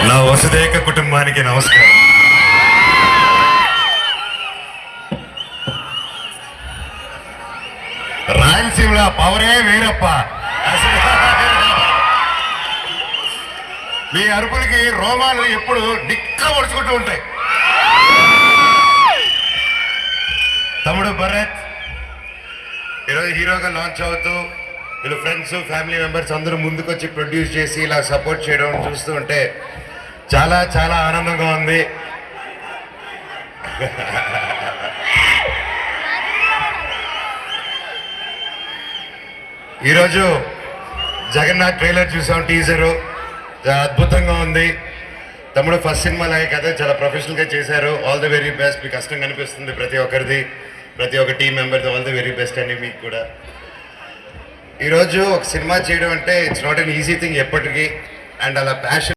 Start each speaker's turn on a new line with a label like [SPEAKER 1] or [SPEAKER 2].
[SPEAKER 1] నా వసుదేక కుటుంబానికి నమస్కారం. రాయలసీమలో పవరే వేరప్ప. మీ అరుపులకి రోమాలు ఎప్పుడు నిక్క పడుచుకుంటూ ఉంటాయి. తమ్ముడు భరత్ ఈరోజు హీరోగా లాంచ్ అవుతూ వీళ్ళు ఫ్రెండ్స్ ఫ్యామిలీ మెంబర్స్ అందరూ ముందుకొచ్చి ప్రొడ్యూస్ చేసి ఇలా సపోర్ట్ చేయడం చూస్తూ ఉంటే చాలా చాలా ఆనందంగా ఉంది. ఈరోజు జగన్నాథ్ ట్రైలర్ చూసాం, టీజరు చాలా అద్భుతంగా ఉంది. తమ్ముడు ఫస్ట్ సినిమా లాగే కదా చాలా ప్రొఫెషనల్గా చేశారు. All the very best. మీకు కష్టం కనిపిస్తుంది ప్రతి ఒక్కరిది, ప్రతి ఒక్క టీం మెంబర్ది. ఆల్ ది వెరీ బెస్ట్ అండి మీకు కూడా. ఈరోజు ఒక సినిమా చేయడం అంటే it's not an easy thing ఎప్పటికీ. అండ్ అలా ప్యాషన్